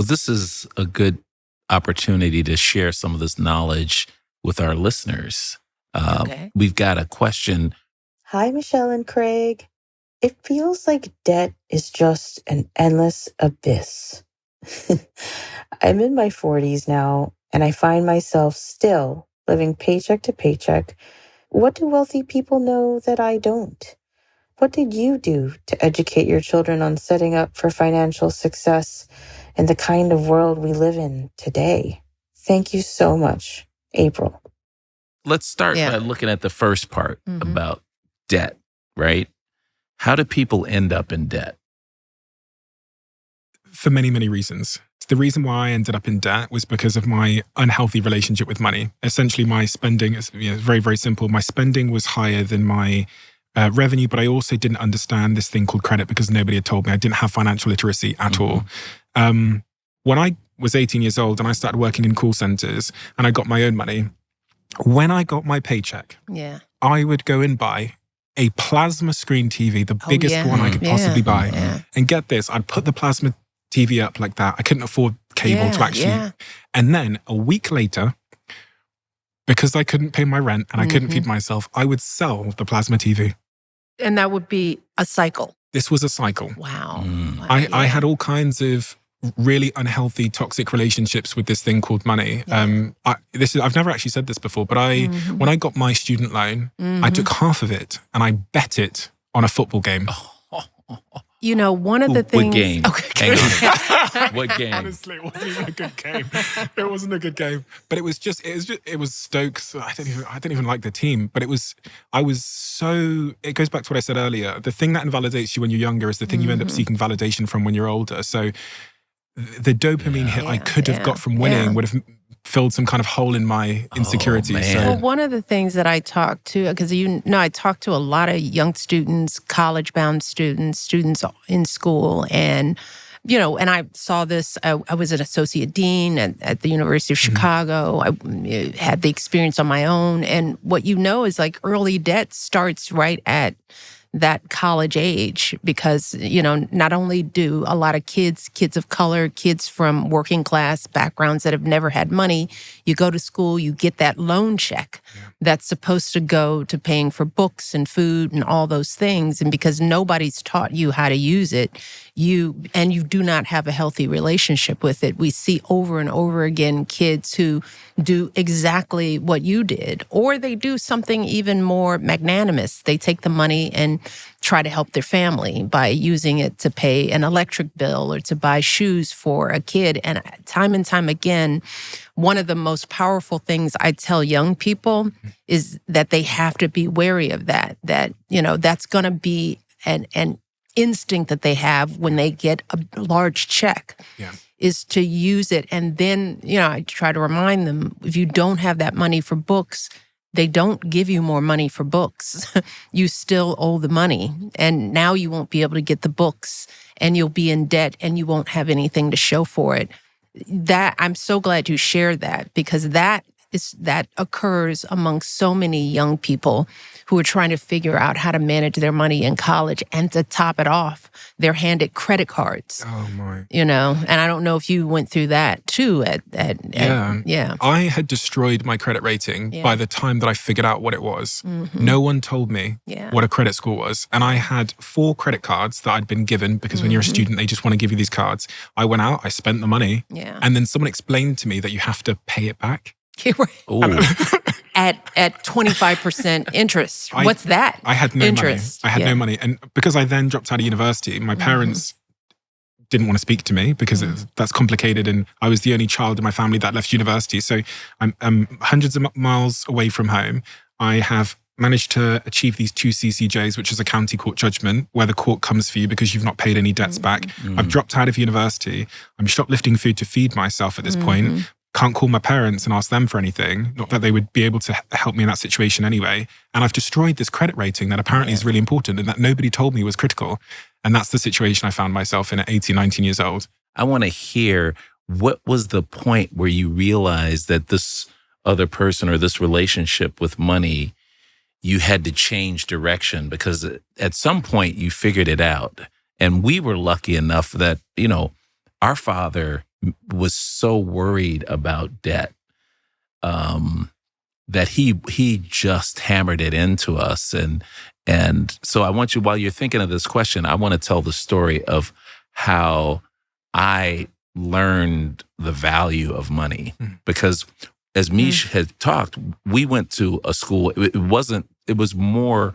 Well, this is a good opportunity to share some of this knowledge with our listeners. Okay. We've got a question. Hi, Michelle and Craig. It feels like debt is just an endless abyss. I'm in my 40s now, and I find myself still living paycheck to paycheck. What do wealthy people know that I don't? What did you do to educate your children on setting up for financial success in the kind of world we live in today? Thank you so much, April. Let's start by looking at the first part about debt, right? How do people end up in debt? For many, many reasons. The reason why I ended up in debt was because of my unhealthy relationship with money. Essentially, my spending is very, very simple. My spending was higher than my revenue, but I also didn't understand this thing called credit because nobody had told me. I didn't have financial literacy at all. When I was 18 years old and I started working in call centers and I got my own money, when I got my paycheck, I would go and buy a plasma screen TV, the biggest one I could possibly buy. And get this, I'd put the plasma TV up like that. I couldn't afford cable to actually. And then a week later, because I couldn't pay my rent and I couldn't feed myself, I would sell the plasma TV. And that would be a cycle. This was a cycle. Wow. I had all kinds of really unhealthy, toxic relationships with this thing called money. I've never actually said this before, but when I got my student loan, I took half of it and I bet it on a football game. You know, one of the things... What game? Okay. What game? Honestly, it wasn't even a good game. It wasn't a good game. But it was Stokes. I didn't even like the team. But it goes back to what I said earlier. The thing that invalidates you when you're younger is the thing you end up seeking validation from when you're older. So the dopamine hit I could have got from winning would have filled some kind of hole in my insecurity. Well, one of the things that I talk to, because I talk to a lot of young students, college-bound students in school, and and I saw this. I was an associate dean at the University of Chicago. I had the experience on my own, and what is like early debt starts right at that college age, because, not only do a lot of kids of color, kids from working class backgrounds that have never had money, you go to school, you get that loan check that's supposed to go to paying for books and food and all those things. And because nobody's taught you how to use it, you do not have a healthy relationship with it. We see over and over again kids who do exactly what you did, or they do something even more magnanimous. They take the money and try to help their family by using it to pay an electric bill or to buy shoes for a kid. And time again, one of the most powerful things I tell young people is that they have to be wary of that that's going to be an instinct that they have when they get a large check. Is to use it. And then, I try to remind them, if you don't have that money for books, they don't give you more money for books. You still owe the money. And now you won't be able to get the books, and you'll be in debt, and you won't have anything to show for it. That I'm so glad you shared that, because that occurs among so many young people who are trying to figure out how to manage their money in college. And to top it off, they're handed credit cards. Oh my! And I don't know if you went through that too. I had destroyed my credit rating by the time that I figured out what it was. No one told me what a credit score was, and I had 4 credit cards that I'd been given because when you're a student, they just want to give you these cards. I went out, I spent the money, and then someone explained to me that you have to pay it back. At 25% interest. What's that? I had no interest. money. I had no money. And because I then dropped out of university, my parents didn't want to speak to me because that's complicated. And I was the only child in my family that left university. So I'm hundreds of miles away from home. I have managed to achieve these 2 CCJs, which is a county court judgment where the court comes for you because you've not paid any debts back. I've dropped out of university. I'm shoplifting food to feed myself at this point. Can't call my parents and ask them for anything. Not that they would be able to help me in that situation anyway. And I've destroyed this credit rating that apparently is really important and that nobody told me was critical. And that's the situation I found myself in at 18, 19 years old. I want to hear, what was the point where you realized that this other person or this relationship with money, you had to change direction? Because at some point you figured it out. And we were lucky enough that, our father was so worried about debt that he just hammered it into us. And so I want you, while you're thinking of this question, I want to tell the story of how I learned the value of money. Because as Mish had talked, we went to a school, it was more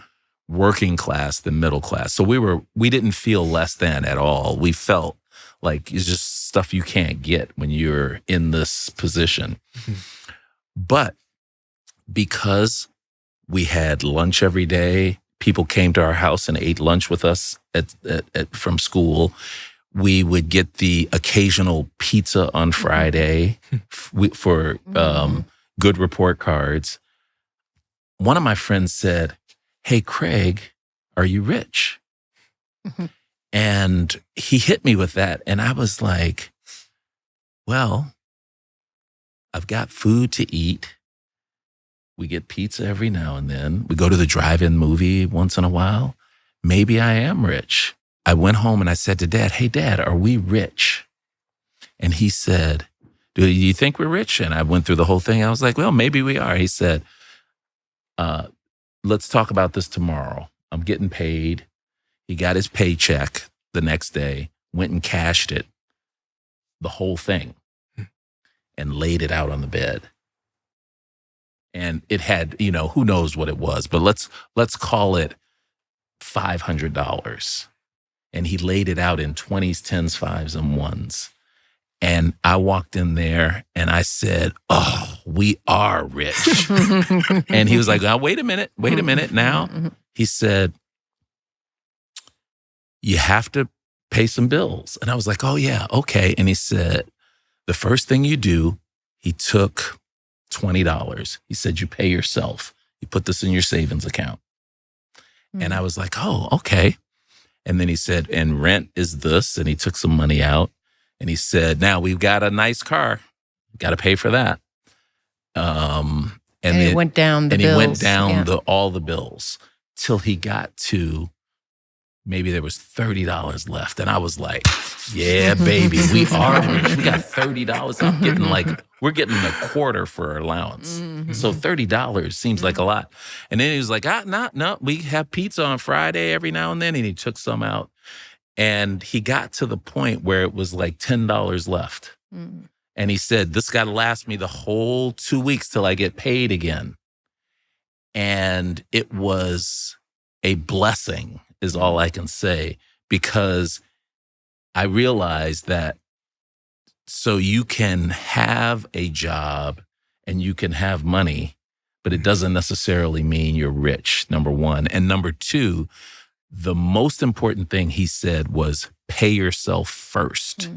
working class than middle class. So we didn't feel less than at all. We felt like it's just stuff you can't get when you're in this position. But because we had lunch every day, people came to our house and ate lunch with us from school. We would get the occasional pizza on Friday for good report cards. One of my friends said, "Hey, Craig, are you rich?" And he hit me with that. And I was like, well, I've got food to eat. We get pizza every now and then. We go to the drive-in movie once in a while. Maybe I am rich. I went home and I said to Dad, "Hey, Dad, are we rich?" And he said, "Do you think we're rich?" And I went through the whole thing. I was like, well, maybe we are. He said, let's talk about this tomorrow. I'm getting paid. He got his paycheck the next day, went and cashed it, the whole thing, and laid it out on the bed. And it had, who knows what it was, but let's call it $500. And he laid it out in 20s, 10s, 5s, and 1s. And I walked in there and I said, "Oh, we are rich." And he was like, "Oh, wait a minute now." He said, "You have to pay some bills." And I was like, "Oh yeah, okay." And he said, "The first thing you do," he took $20. He said, "You pay yourself. You put this in your savings account." And I was like, "Oh, okay." And then he said, "And rent is this." And he took some money out. And he said, "Now we've got a nice car. Got to pay for that." And he went down the bills. He went down all the bills till he got to maybe there was $30 left. And I was like, "Yeah, baby, we are rich. We got $30. We're getting a quarter for our allowance." So $30 seems like a lot. And then he was like, no, we have pizza on Friday every now and then. And he took some out. And he got to the point where it was like $10 left. And he said, "This got to last me the whole 2 weeks till I get paid again." And it was a blessing, is all I can say, because I realized that so you can have a job and you can have money, but it doesn't necessarily mean you're rich, number one. And number two, the most important thing he said was pay yourself first.